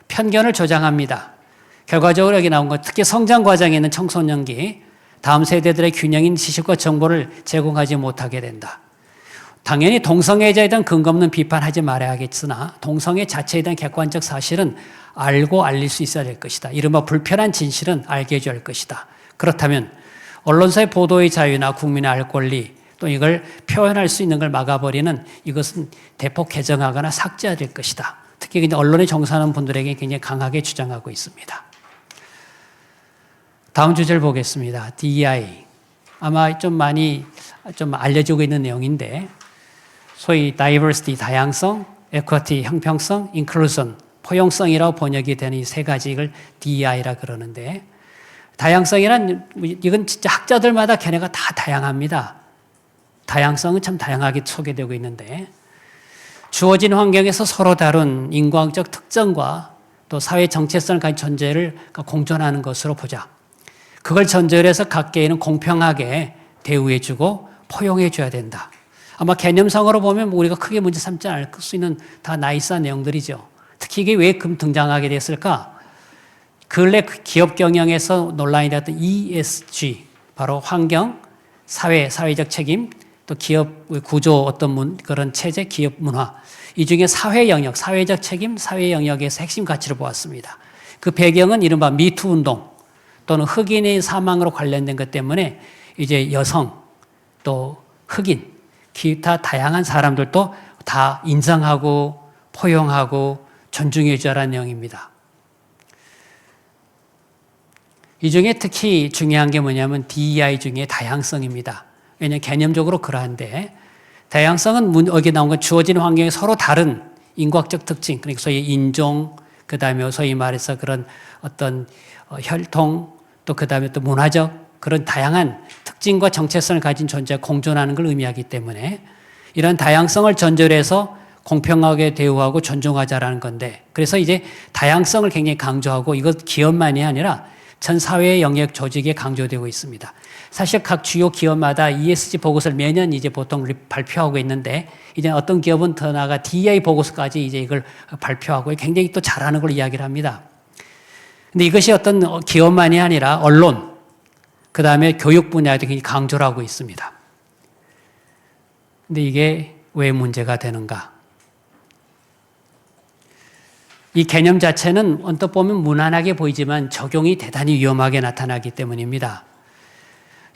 Speaker 1: 편견을 조장합니다. 결과적으로 여기 나온 것 특히 성장 과정에 있는 청소년기 다음 세대들의 균형 있는 지식과 정보를 제공하지 못하게 된다. 당연히 동성애자에 대한 근거 없는 비판하지 말아야겠으나 동성애 자체에 대한 객관적 사실은 알고 알릴 수 있어야 될 것이다. 이른바 불편한 진실은 알게 해줘야 할 것이다. 그렇다면 언론사의 보도의 자유나 국민의 알 권리 또 이걸 표현할 수 있는 걸 막아버리는 이것은 대폭 개정하거나 삭제해야 될 것이다. 특히 언론에 종사하는 분들에게 굉장히 강하게 주장하고 있습니다. 다음 주제를 보겠습니다. DEI. 아마 좀 많이 알려지고 있는 내용인데 소위 diversity, 다양성, equity, 형평성, inclusion, 포용성이라고 번역이 되는 이 세 가지를 DEI라 그러는데 다양성이란 이건 진짜 학자들마다 걔네가 다 다양합니다. 다양성은 참 다양하게 소개되고 있는데 주어진 환경에서 서로 다른 인과학적 특성과 또 사회 정체성을 가진 존재를 공존하는 것으로 보자. 그걸 전제로 해서 각 개인은 공평하게 대우해주고 포용해줘야 된다. 아마 개념상으로 보면 우리가 크게 문제 삼지 않을 수 있는 다 나이스한 내용들이죠. 특히 이게 왜 등장하게 됐을까? 근래 기업 경영에서 논란이 됐던 ESG, 바로 환경, 사회적 책임, 또 기업 구조 어떤 그런 체제, 기업 문화. 이 중에 사회 영역, 사회적 책임, 사회 영역에서 핵심 가치를 보았습니다. 그 배경은 이른바 미투 운동 또는 흑인의 사망으로 관련된 것 때문에 이제 여성 또 흑인, 기타 다양한 사람들도 다 인정하고 포용하고 존중해 주라는 내용입니다. 이 중에 특히 중요한 게 뭐냐면 DEI 중에 다양성입니다. 왜냐하면 개념적으로 그러한데 다양성은 여기 나온 건 주어진 환경에 서로 다른 인과학적 특징, 그러니까 소위 인종, 그 다음에 소위 말해서 그런 어떤 혈통, 또 그 다음에 또 문화적 그런 다양한 특징과 정체성을 가진 존재가 공존하는 걸 의미하기 때문에 이런 다양성을 전제로 해서 공평하게 대우하고 존중하자라는 건데 그래서 이제 다양성을 굉장히 강조하고 이것 기업만이 아니라 전 사회의 영역 조직에 강조되고 있습니다. 사실 각 주요 기업마다 ESG 보고서를 매년 이제 보통 발표하고 있는데 이제 어떤 기업은 더 나아가 DEI 보고서까지 이제 이걸 발표하고 굉장히 또 잘하는 걸 이야기를 합니다. 근데 이것이 어떤 기업만이 아니라 언론, 그 다음에 교육 분야에도 굉장히 강조를 하고 있습니다. 근데 이게 왜 문제가 되는가? 이 개념 자체는 언뜻 보면 무난하게 보이지만 적용이 대단히 위험하게 나타나기 때문입니다.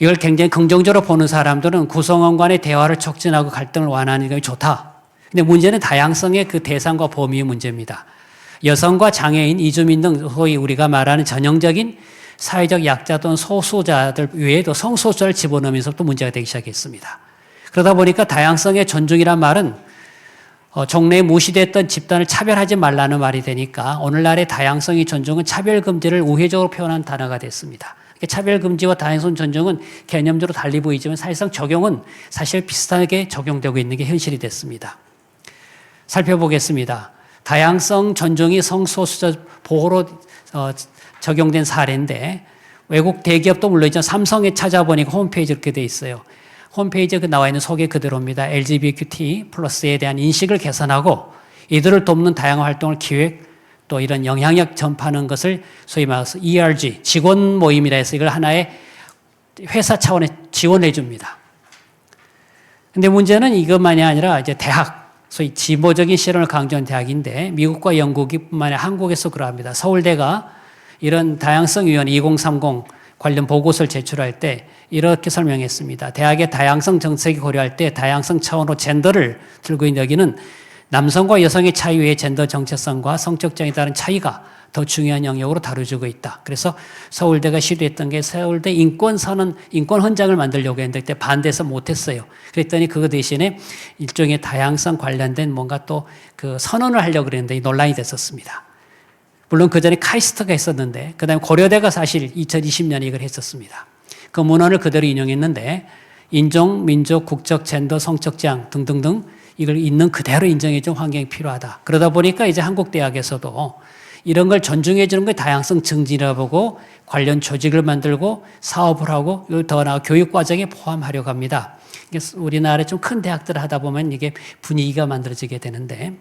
Speaker 1: 이걸 굉장히 긍정적으로 보는 사람들은 구성원 간의 대화를 촉진하고 갈등을 완화하는 게 좋다. 근데 문제는 다양성의 그 대상과 범위의 문제입니다. 여성과 장애인, 이주민 등 소위 우리가 말하는 전형적인 사회적 약자 또는 소수자들 외에도 성소수자를 집어넣으면서 또 문제가 되기 시작했습니다. 그러다 보니까 다양성의 존중이란 말은 종래에 무시됐던 집단을 차별하지 말라는 말이 되니까 오늘날의 다양성의 존중은 차별금지를 우회적으로 표현한 단어가 됐습니다. 차별금지와 다양성 존중은 개념적으로 달리 보이지만 사실상 적용은 사실 비슷하게 적용되고 있는 게 현실이 됐습니다. 살펴보겠습니다. 다양성 존중이 성소수자 보호로 적용된 사례인데 외국 대기업도 물론이죠. 삼성에 찾아보니까 홈페이지 이렇게 돼 있어요. 홈페이지에 나와 있는 소개 그대로입니다. LGBTQ 플러스에 대한 인식을 개선하고 이들을 돕는 다양한 활동을 기획 또 이런 영향력 전파하는 것을 소위 말해서 ERG, 직원 모임이라 해서 이걸 하나의 회사 차원에 지원해 줍니다. 근데 문제는 이것만이 아니라 이제 대학, 소위 진보적인 실험을 강조한 대학인데 미국과 영국이 뿐만 아니라 한국에서 그러합니다. 서울대가 이런 다양성위원회 2030 관련 보고서를 제출할 때 이렇게 설명했습니다. 대학의 다양성 정책이 고려할 때 다양성 차원으로 젠더를 들고 있는 여기는 남성과 여성의 차이 외에 젠더 정체성과 성적장에 따른 차이가 더 중요한 영역으로 다뤄지고 있다. 그래서 서울대가 시도했던 게 서울대 인권선언, 인권헌장을 만들려고 했는데 그때 반대해서 못했어요. 그랬더니 그거 대신에 일종의 다양성 관련된 뭔가 또 그 선언을 하려고 그랬는데 논란이 됐었습니다. 물론 그 전에 카이스트가 했었는데 그 다음에 고려대가 사실 2020년에 이걸 했었습니다. 그 문헌을 그대로 인용했는데 인종, 민족, 국적, 젠더, 성적 지향 등등등 이걸 있는 그대로 인정해 준 환경이 필요하다. 그러다 보니까 이제 한국 대학에서도 이런 걸 존중해 주는 게 다양성 증진이라 보고 관련 조직을 만들고 사업을 하고 더 나아 교육 과정에 포함하려고 합니다. 우리나라의 좀 큰 대학들을 하다 보면 이게 분위기가 만들어지게 되는데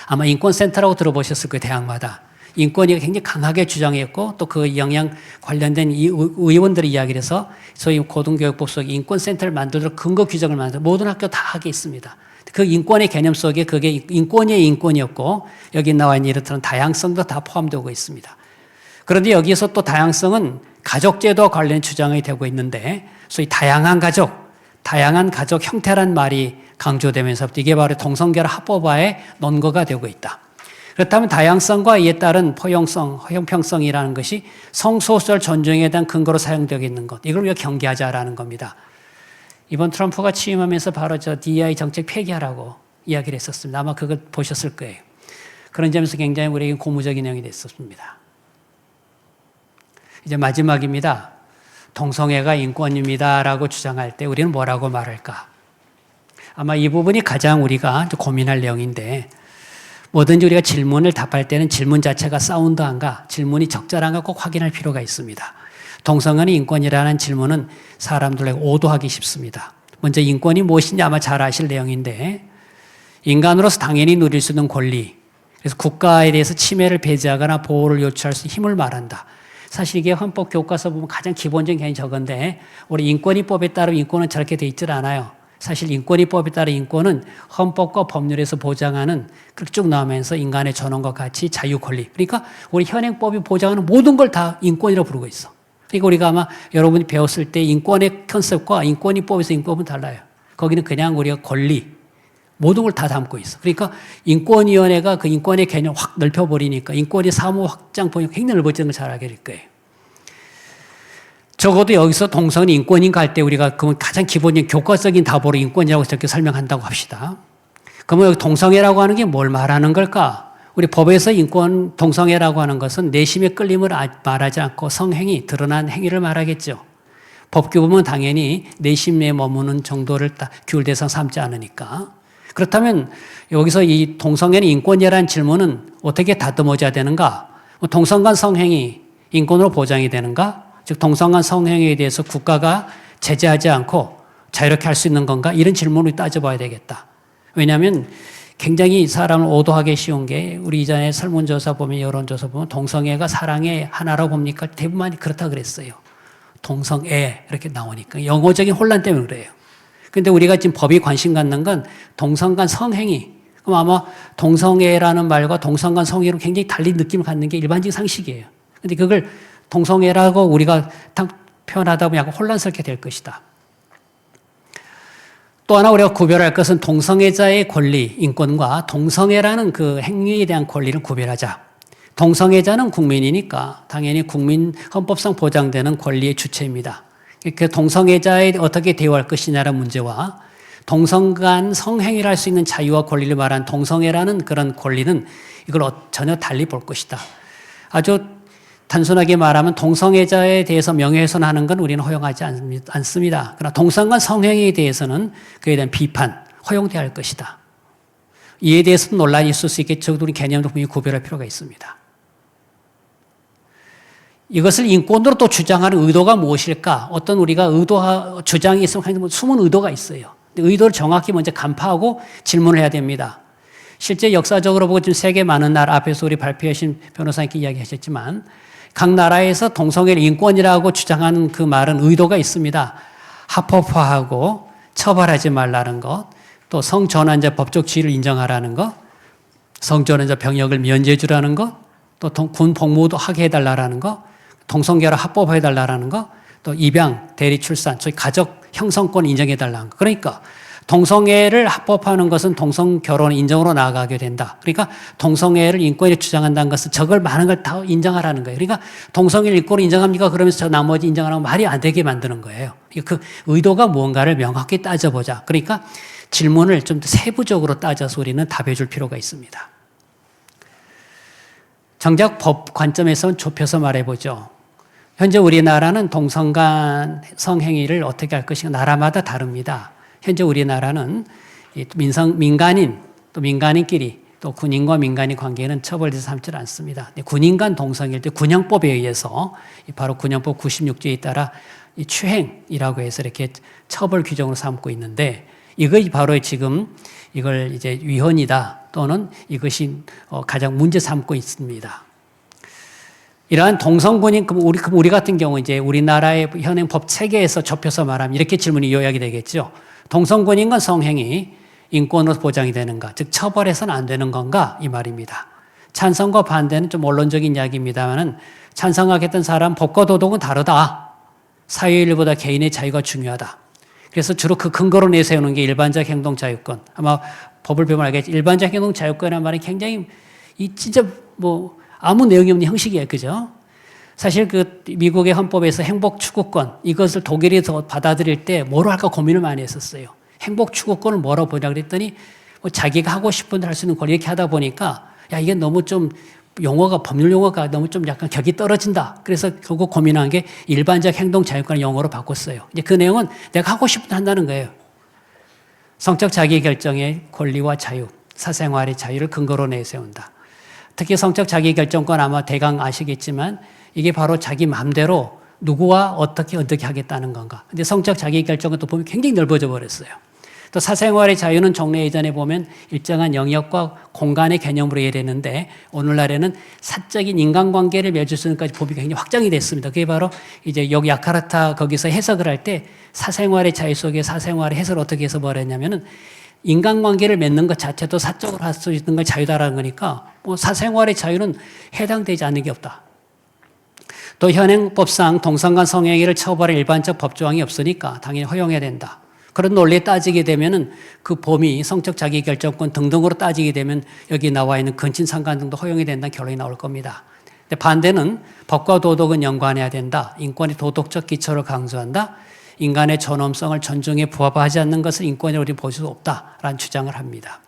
Speaker 1: 아마 인권센터라고 들어보셨을 거예요. 대학마다. 인권위가 굉장히 강하게 주장했고 또 그 영향 관련된 이 의원들의 이야기를 해서 저희 고등교육부 속에 인권센터를 만들도록 근거 규정을 만들어 모든 학교 다 하게 있습니다. 그 인권의 개념 속에 그게 인권의 인권이었고 여기 나와 있는 이렇던 다양성도 다 포함되고 있습니다. 그런데 여기에서 또 다양성은 가족제도와 관련 주장이 되고 있는데 소위 다양한 가족 형태란 말이 강조되면서부터 이게 바로 동성결합 합법화의 논거가 되고 있다. 그렇다면 다양성과 이에 따른 포용성, 형평성이라는 것이 성소수자를 존중에 대한 근거로 사용되고 있는 것, 이걸 우리가 경계하자라는 겁니다. 이번 트럼프가 취임하면서 바로 저 DEI 정책 폐기하라고 이야기를 했었습니다. 아마 그걸 보셨을 거예요. 그런 점에서 굉장히 우리에게 고무적인 내용이 됐었습니다. 이제 마지막입니다. 동성애가 인권입니다라고 주장할 때 우리는 뭐라고 말할까? 아마 이 부분이 가장 우리가 고민할 내용인데 뭐든지 우리가 질문을 답할 때는 질문 자체가 사운드한가, 질문이 적절한가 꼭 확인할 필요가 있습니다. 동성애는 인권이라는 질문은 사람들에게 오도하기 쉽습니다. 먼저 인권이 무엇인지 아마 잘 아실 내용인데 인간으로서 당연히 누릴 수 있는 권리, 그래서 국가에 대해서 침해를 배제하거나 보호를 요청할 수 있는 힘을 말한다. 사실 이게 헌법 교과서 보면 가장 기본적인 개념이 저건데 우리 인권위법에 따르면 인권은 저렇게 돼 있질 않아요. 사실 인권위법에 따른 인권은 헌법과 법률에서 보장하는 그렇게 쭉 나오면서 인간의 존엄과 가치, 자유, 권리. 그러니까 우리 현행법이 보장하는 모든 걸 다 인권이라고 부르고 있어. 그러니까 우리가 아마 여러분이 배웠을 때 인권의 컨셉과 인권위법에서 인권은 달라요. 거기는 그냥 우리가 권리, 모든 걸 다 담고 있어. 그러니까 인권위원회가 그 인권의 개념을 확 넓혀버리니까 인권이 사무 확장 범위가 굉장히 넓어지는 걸 잘 알게 될 거예요. 적어도 여기서 동성애 인권인가 할 때 우리가 그건 가장 기본적인 교과적인 답으로 인권이라고 저렇게 설명한다고 합시다. 그러면 여기 동성애라고 하는 게 뭘 말하는 걸까? 우리 법에서 인권 동성애라고 하는 것은 내심의 끌림을 말하지 않고 성행위, 드러난 행위를 말하겠죠. 법규 보면 당연히 내심에 머무는 정도를 규율 대상 삼지 않으니까. 그렇다면 여기서 이 동성애는 인권이라는 질문은 어떻게 다듬어져야 되는가? 동성 간 성행위 인권으로 보장이 되는가? 즉 동성 간 성행위에 대해서 국가가 제재하지 않고 자유롭게 할 수 있는 건가? 이런 질문을 따져봐야 되겠다. 왜냐하면 굉장히 사람을 오도하기 쉬운 게 우리 이전에 설문조사 보면 여론조사 보면 동성애가 사랑의 하나라고 봅니까? 대부분이 그렇다 그랬어요. 동성애 이렇게 나오니까 영어적인 혼란 때문에 그래요. 그런데 우리가 지금 법이 관심 갖는 건 동성 간 성행위. 그럼 아마 동성애라는 말과 동성 간 성행위로 굉장히 달리 느낌을 갖는 게 일반적인 상식이에요. 그런데 그걸 동성애라고 우리가 표현하다 보면 약간 혼란스럽게 될 것이다. 또 하나 우리가 구별할 것은 동성애자의 권리, 인권과 동성애라는 그 행위에 대한 권리를 구별하자. 동성애자는 국민이니까 당연히 국민 헌법상 보장되는 권리의 주체입니다. 그 동성애자에 어떻게 대우할 것이냐라는 문제와 동성 간 성행위를 할 수 있는 자유와 권리를 말한 동성애라는 그런 권리는 이걸 전혀 달리 볼 것이다. 아주 단순하게 말하면 동성애자에 대해서 명예훼손하는 건 우리는 허용하지 않습니다. 그러나 동성 간 성행위에 대해서는 그에 대한 비판, 허용돼야 할 것이다. 이에 대해서는 논란이 있을 수 있겠죠. 우리 개념도 분명히 구별할 필요가 있습니다. 이것을 인권으로 또 주장하는 의도가 무엇일까? 어떤 우리가 주장이 있으면 숨은 의도가 있어요. 의도를 정확히 먼저 간파하고 질문을 해야 됩니다. 실제 역사적으로 보고 지금 세계 많은 나라 앞에서 우리 발표하신 변호사님께 이야기하셨지만 각 나라에서 동성애를 인권이라고 주장하는 그 말은 의도가 있습니다. 합법화하고 처벌하지 말라는 것, 또 성전환자 법적 지위를 인정하라는 것, 성전환자 병역을 면제해 주라는 것, 또 군 복무도 하게 해달라는 것, 동성결합 합법화해달라는 것, 또 입양, 대리 출산, 저희 가족 형성권 인정해달라는 것. 그러니까 동성애를 합법화하는 것은 동성 결혼 인정으로 나아가게 된다. 그러니까 동성애를 인권에 주장한다는 것은 저걸 많은 걸 다 인정하라는 거예요. 그러니까 동성애를 인권으로 인정합니까? 그러면서 저 나머지 인정하라고 말이 안 되게 만드는 거예요. 그 의도가 무언가를 명확히 따져보자. 그러니까 질문을 좀 더 세부적으로 따져서 우리는 답해 줄 필요가 있습니다. 정작 법 관점에서는 좁혀서 말해보죠. 현재 우리나라는 동성 간 성행위를 어떻게 할 것인가 나라마다 다릅니다. 현재 우리나라는 민간인, 또 민간인끼리, 또 군인과 민간인 관계는 처벌돼서 삼지 않습니다. 군인 간 동성애일 때 군형법에 의해서 바로 군형법 96조에 따라 추행이라고 해서 이렇게 처벌 규정으로 삼고 있는데 이것이 바로 지금 이걸 이제 위헌이다 또는 이것이 가장 문제 삼고 있습니다. 이러한 동성군인, 그럼 우리 같은 경우 이제 우리나라의 현행 법 체계에서 좁혀서 말하면 이렇게 질문이 요약이 되겠죠. 동성군인과 성행이 인권으로 보장이 되는가, 즉 처벌해서는 안 되는 건가 이 말입니다. 찬성과 반대는 좀 원론적인 이야기입니다만은 찬성하겠다는 사람 법과 도덕은 다르다. 사회인보다 개인의 자유가 중요하다. 그래서 주로 그 근거로 내세우는 게 일반적 행동 자유권. 아마 법을 배우면 알겠지. 일반적 행동 자유권이라는 말은 굉장히 진짜 아무 내용이 없는 형식이에요. 그죠? 사실 그 미국의 헌법에서 행복 추구권 이것을 독일이 더 받아들일 때 뭐로 할까 고민을 많이 했었어요. 행복 추구권을 뭐라고 보냐 그랬더니 자기가 하고 싶은 대로 할 수 있는 권리 이렇게 하다 보니까 야 이게 너무 좀 법률 용어가 너무 좀 약간 격이 떨어진다. 그래서 결국 고민한 게 일반적 행동 자유권을 영어로 바꿨어요. 이제 그 내용은 내가 하고 싶은 대로 한다는 거예요. 성적 자기 결정의 권리와 자유, 사생활의 자유를 근거로 내세운다. 특히 성적 자기 결정권 아마 대강 아시겠지만 이게 바로 자기 마음대로 누구와 어떻게 하겠다는 건가. 근데 성적 자기 결정권도 보면 굉장히 넓어져 버렸어요. 또 사생활의 자유는 종래 예전에 보면 일정한 영역과 공간의 개념으로 이해되는데 오늘날에는 사적인 인간관계를 맺을 수 있는까지 법이 굉장히 확장이 됐습니다. 그게 바로 이제 여기 야카르타 거기서 해석을 할 때 사생활의 자유 속에 사생활의 해석을 어떻게 해서 말했냐면은 인간관계를 맺는 것 자체도 사적으로 할 수 있는 걸 자유다라는 거니까 사생활의 자유는 해당되지 않는 게 없다. 또 현행법상 동성간 성행위를 처벌할 일반적 법조항이 없으니까 당연히 허용해야 된다. 그런 논리에 따지게 되면은 그 범위, 성적 자기결정권 등등으로 따지게 되면 여기 나와 있는 근친상간 등도 허용이 된다는 결론이 나올 겁니다. 근데 반대는 법과 도덕은 연관해야 된다. 인권의 도덕적 기초를 강조한다. 인간의 존엄성을 존중해 부합하지 않는 것을 인권이라고 우리는 볼 수 없다라는 주장을 합니다.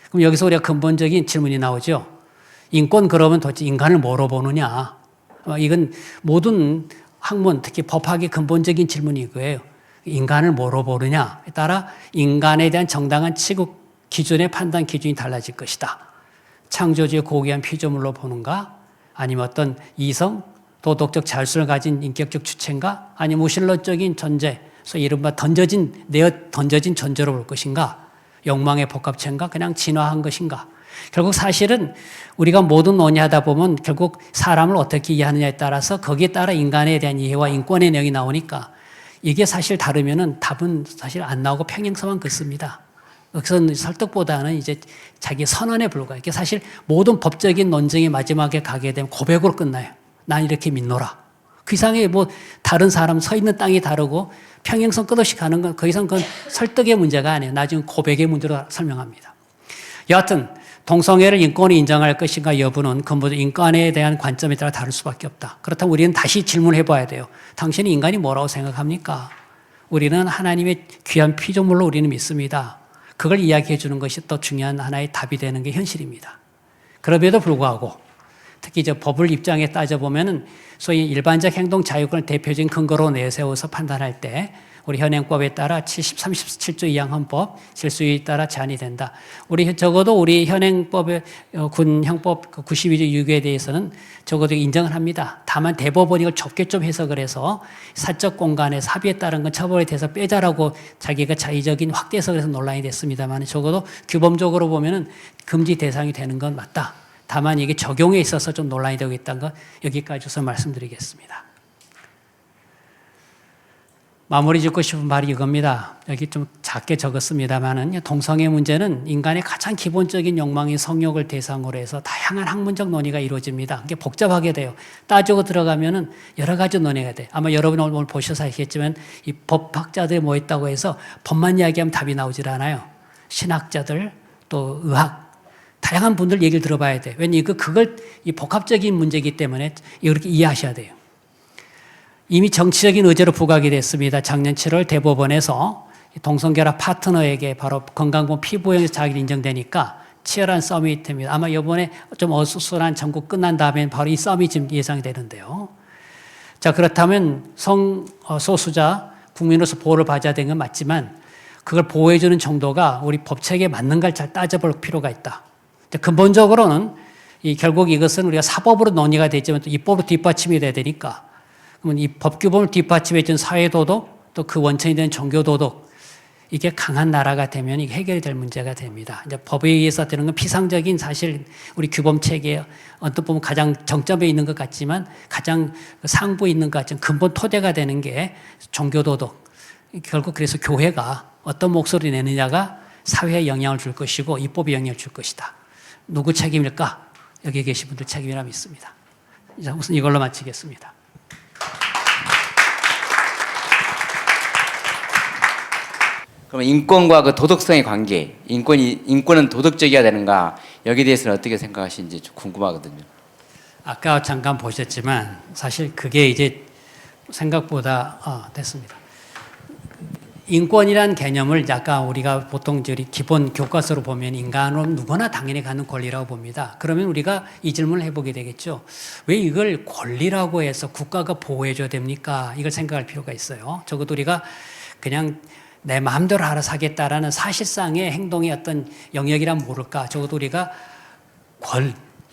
Speaker 1: 그럼 여기서 우리가 근본적인 질문이 나오죠. 인권 그러면 도대체 인간을 뭐로 보느냐. 이건 모든 학문, 특히 법학의 근본적인 질문이 이거예요. 인간을 뭐로 보느냐에 따라 인간에 대한 정당한 취급 기준의 판단 기준이 달라질 것이다. 창조주의 고귀한 피조물로 보는가? 아니면 어떤 이성, 도덕적 자율성을 가진 인격적 주체인가? 아니면 무신론적인 존재, 소위 이른바 던져진 존재로 볼 것인가? 욕망의 복합체인가? 그냥 진화한 것인가? 결국 사실은 우리가 모든 논의하다 보면 결국 사람을 어떻게 이해하느냐에 따라서 거기에 따라 인간에 대한 이해와 인권의 내용이 나오니까 이게 사실 다르면은 답은 사실 안 나오고 평행선만 긋습니다. 그래서 설득보다는 이제 자기 선언에 불과해요. 이게 사실 모든 법적인 논쟁이 마지막에 가게 되면 고백으로 끝나요. 난 이렇게 믿노라. 그 이상의 다른 사람 서 있는 땅이 다르고 평행선 끝없이 가는 건 그 이상 그건 설득의 문제가 아니에요. 나중에 고백의 문제로 설명합니다. 여하튼 동성애를 인권이 인정할 것인가 여부는 근본적으로 인간에 대한 관점에 따라 다를 수밖에 없다. 그렇다면 우리는 다시 질문해 봐야 돼요. 당신은 인간이 뭐라고 생각합니까? 우리는 하나님의 귀한 피조물로 우리는 믿습니다. 그걸 이야기해 주는 것이 또 중요한 하나의 답이 되는 게 현실입니다. 그럼에도 불구하고 특히 이제 법을 입장에 따져보면은 소위 일반적 행동 자유권을 대표적인 근거로 내세워서 판단할 때 우리 현행법에 따라 37조 2항 헌법 질서에 따라 제한이 된다. 적어도 우리 현행법의 군 형법 92조 6에 대해서는 적어도 인정을 합니다. 다만 대법원이 이걸 좁게 좀 해석을 해서 사적 공간의 합의에 따른 건 처벌에 대해서 빼자라고 자기가 자의적인 확대 해석을 해서 논란이 됐습니다만 적어도 규범적으로 보면은 금지 대상이 되는 건 맞다. 다만 이게 적용에 있어서 좀 논란이 되고 있다는 거 여기까지 해서 말씀드리겠습니다. 마무리 짓고 싶은 말이 이겁니다. 여기 좀 작게 적었습니다만은 동성애 문제는 인간의 가장 기본적인 욕망인 성욕을 대상으로 해서 다양한 학문적 논의가 이루어집니다. 이게 복잡하게 돼요. 따지고 들어가면은 여러 가지 논의가 돼. 아마 여러분 오늘 보셔서 알겠지만 이 법학자들이 뭐 있다고 해서 법만 이야기하면 답이 나오질 않아요. 신학자들 또 의학 다양한 분들 얘기를 들어봐야 돼. 왜냐면 그걸 이 복합적인 문제이기 때문에 이렇게 이해하셔야 돼요. 이미 정치적인 의제로 부각이 됐습니다. 작년 7월 대법원에서 동성결합 파트너에게 바로 건강보험 피부형에서 자기를 인정되니까 치열한 싸움이 됩니다. 아마 이번에 좀 어수선한 전국 끝난 다음에 바로 이 싸움이 지금 예상이 되는데요. 자, 그렇다면 성소수자 국민으로서 보호를 받아야 되는 건 맞지만 그걸 보호해주는 정도가 우리 법체계에 맞는가를 잘 따져볼 필요가 있다. 근본적으로는 결국 이것은 우리가 사법으로 논의가 되지만 또 입법으로 뒷받침이 돼야 되니까 그러면 이 법규범을 뒷받침해 준 사회도덕 또 그 원천이 되는 종교도덕 이게 강한 나라가 되면 이게 해결이 될 문제가 됩니다. 이제 법에 의해서 되는 건 피상적인 사실 우리 규범 체계에 언뜻 보면 가장 정점에 있는 것 같지만 가장 상부에 있는 것 같지만 근본 토대가 되는 게 종교도덕. 결국 그래서 교회가 어떤 목소리 내느냐가 사회에 영향을 줄 것이고 입법에 영향을 줄 것이다. 누구 책임일까? 여기 계신 분들 책임이라 믿습니다. 이제 우선 이걸로 마치겠습니다.
Speaker 2: 그러면 인권과 그 도덕성의 관계, 인권은 도덕적이어야 되는가? 여기에 대해서는 어떻게 생각하시는지 좀 궁금하거든요.
Speaker 1: 아까 잠깐 보셨지만 사실 그게 이제 생각보다 됐습니다. 인권이란 개념을 약간 우리가 보통 기본 교과서로 보면 인간은 누구나 당연히 갖는 권리라고 봅니다. 그러면 우리가 이 질문을 해보게 되겠죠. 왜 이걸 권리라고 해서 국가가 보호해줘야 됩니까? 이걸 생각할 필요가 있어요. 적어도 우리가 그냥 내 마음대로 알아서 하겠다라는 사실상의 행동의 어떤 영역이란 모를까. 적어도 우리가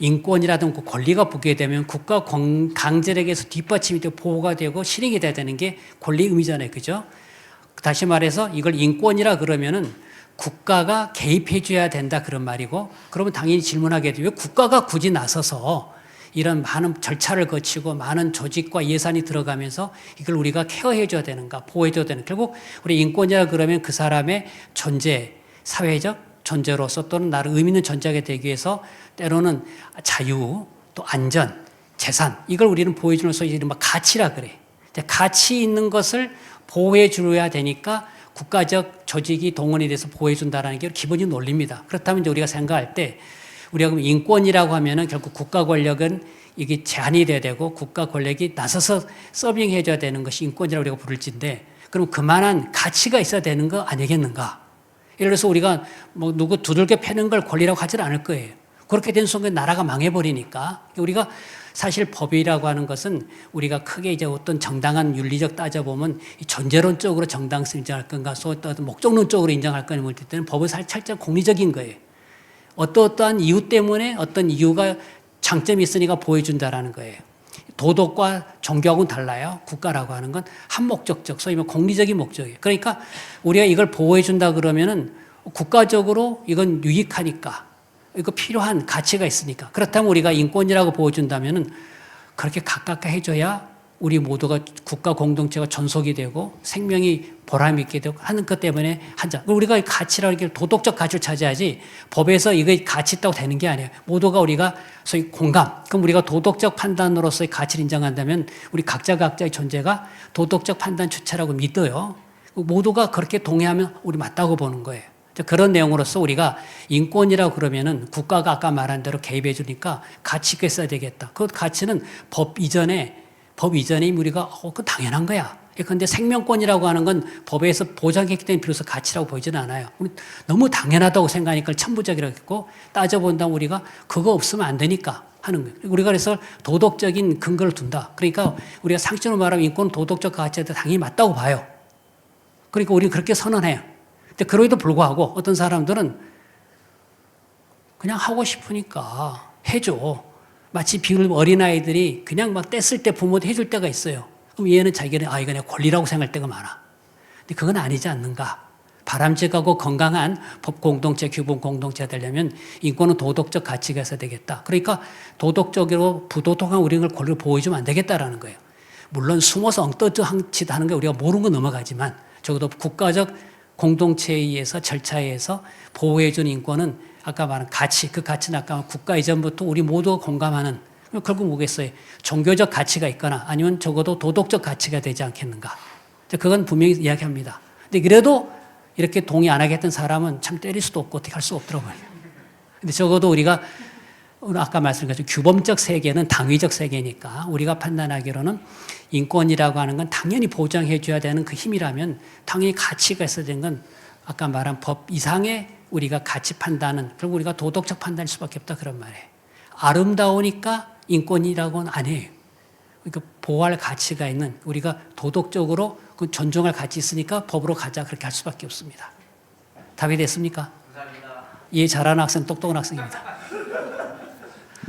Speaker 1: 인권이라든가 권리가 붙게 되면 국가 강제력에서 뒷받침이 되고 보호가 되고 실행이 돼야 되는 게 권리 의미잖아요. 그죠? 다시 말해서 이걸 인권이라 그러면은 국가가 개입해 줘야 된다 그런 말이고, 그러면 당연히 질문하게 돼요. 왜 국가가 굳이 나서서 이런 많은 절차를 거치고 많은 조직과 예산이 들어가면서 이걸 우리가 케어해 줘야 되는가, 보호해 줘야 되는가. 결국 우리 인권이라 그러면 그 사람의 존재, 사회적 존재로서 또는 나를 의미 있는 존재가 되기 위해서 때로는 자유, 또 안전, 재산, 이걸 우리는 보호해 주면서 이른바 가치라 그래. 가치 있는 것을 보호해 줘야 되니까 국가적 조직이 동원이 돼서 보호해 준다는 게 기본적인 논리입니다. 그렇다면 이제 우리가 생각할 때 우리가 그럼 인권이라고 하면은 결국 국가 권력은 이게 제한이 돼야 되고 국가 권력이 나서서 서빙해 줘야 되는 것이 인권이라고 우리가 부를진데, 그럼 그만한 가치가 있어야 되는 거 아니겠는가? 예를 들어서 우리가 뭐 누구 두들겨 패는 걸 권리라고 하지는 않을 거예요. 그렇게 된 순간 나라가 망해버리니까. 우리가 사실 법이라고 하는 것은 우리가 크게 이제 어떤 정당한 윤리적 따져보면 전제론적으로 정당성 인정할 건가, 어떤 목적론적으로 인정할 건가 볼 때는 법은 살짝 공리적인 거예요. 어떠한 이유 때문에 어떤 이유가 장점이 있으니까 보여준다라는 거예요. 도덕과 종교하고는 달라요. 국가라고 하는 건 한목적적, 소위 말하면 공리적인 목적이에요. 그러니까 우리가 이걸 보호해준다 그러면은 국가적으로 이건 유익하니까, 이거 필요한 가치가 있으니까. 그렇다면 우리가 인권이라고 보여준다면은 그렇게 가깝게 해줘야 우리 모두가 국가 공동체가 존속이 되고 생명이 보람 있게 되고 하는 것 때문에 한자. 우리가 가치라는 게 도덕적 가치를 차지하지 법에서 이거 가치 있다고 되는 게 아니에요. 모두가 우리가 소위 공감. 그럼 우리가 도덕적 판단으로서의 가치를 인정한다면 우리 각자의 존재가 도덕적 판단 주체라고 믿어요. 모두가 그렇게 동의하면 우리 맞다고 보는 거예요. 그런 내용으로서 우리가 인권이라고 그러면은 국가가 아까 말한 대로 개입해 주니까 가치가 있어야 되겠다. 그 가치는 법 이전에 우리가 그거 당연한 거야. 그런데 생명권이라고 하는 건 법에서 보장했기 때문에 비로소 가치라고 보이지는 않아요. 너무 당연하다고 생각하니까 천부적이라고 했고, 따져본다면 우리가 그거 없으면 안 되니까 하는 거예요. 우리가 그래서 도덕적인 근거를 둔다. 그러니까 우리가 상식적으로 말하면 인권은 도덕적 가치에 당연히 맞다고 봐요. 그러니까 우리는 그렇게 선언해요. 근데 그럼에도 불구하고 어떤 사람들은 그냥 하고 싶으니까 해줘. 마치 비율 어린아이들이 그냥 막 뗐을 때 부모도 해줄 때가 있어요. 그럼 얘는 자기는 이거 내 권리라고 생각할 때가 많아. 근데 그건 아니지 않는가. 바람직하고 건강한 법 공동체, 규범 공동체가 되려면 인권은 도덕적 가치가 있어야 되겠다. 그러니까 도덕적으로 부도덕한 우리를 권리를 보호해주면 안 되겠다라는 거예요. 물론 숨어서 엉떠짓 하는 게 우리가 모르는 건 넘어가지만 적어도 국가적 공동체에 의해서 절차에 의해서 보호해준 인권은 아까 말한 가치, 그 가치는 아까 국가 이전부터 우리 모두가 공감하는, 결국 뭐겠어요? 종교적 가치가 있거나 아니면 적어도 도덕적 가치가 되지 않겠는가. 그건 분명히 이야기합니다. 근데 그래도 이렇게 동의 안 하겠던 사람은 참 때릴 수도 없고 어떻게 할 수 없더라고요. 근데 적어도 우리가 아까 말씀드린 규범적 세계는 당위적 세계니까 우리가 판단하기로는 인권이라고 하는 건 당연히 보장해 줘야 되는 그 힘이라면 당연히 가치가 있어야 되는 건 아까 말한 법 이상의 우리가 가치 판단은 결국 우리가 도덕적 판단일 수밖에 없다 그런 말이에요. 아름다우니까 인권이라고는 안 해요. 그러니까 보호할 가치가 있는, 우리가 도덕적으로 그 존중할 가치 있으니까 법으로 가자 그렇게 할 수밖에 없습니다. 답이 됐습니까? 감사합니다. 이해 잘하는 학생, 똑똑한 학생입니다.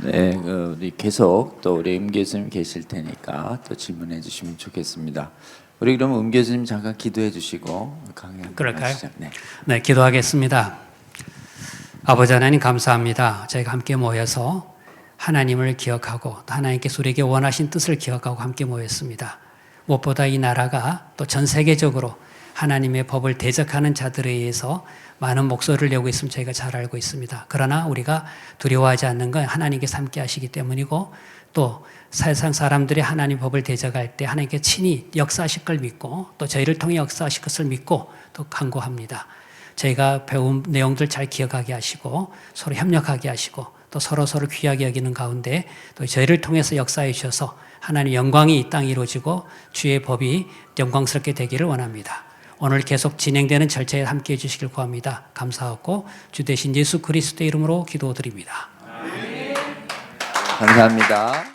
Speaker 3: 네, 우리 계속 또 우리 임 교수님 계실 테니까 또 질문해 주시면 좋겠습니다. 우리 그러면 음교수님 잠깐 기도해 주시고 강연
Speaker 1: 그럴까요?
Speaker 3: 하시죠. 네.
Speaker 1: 네, 기도하겠습니다. 아버지 하나님 감사합니다. 저희가 함께 모여서 하나님을 기억하고 또 하나님께서 우리에게 원하신 뜻을 기억하고 함께 모였습니다. 무엇보다 이 나라가 또 전 세계적으로 하나님의 법을 대적하는 자들에 의해서 많은 목소리를 내고 있으면 저희가 잘 알고 있습니다. 그러나 우리가 두려워하지 않는 건 하나님께서 함께 하시기 때문이고 또 세상 사람들이 하나님 법을 대적할 때 하나님께 친히 역사하실 걸 믿고 또 저희를 통해 역사하실 것을 믿고 또 간구합니다. 저희가 배운 내용들 잘 기억하게 하시고 서로 협력하게 하시고 또 서로 귀하게 여기는 가운데 또 저희를 통해서 역사해 주셔서 하나님 영광이 이 땅에 이루어지고 주의 법이 영광스럽게 되기를 원합니다. 오늘 계속 진행되는 절차에 함께해 주시길 구합니다. 감사하고 주 대신 예수 그리스도의 이름으로 기도드립니다.
Speaker 3: 감사합니다.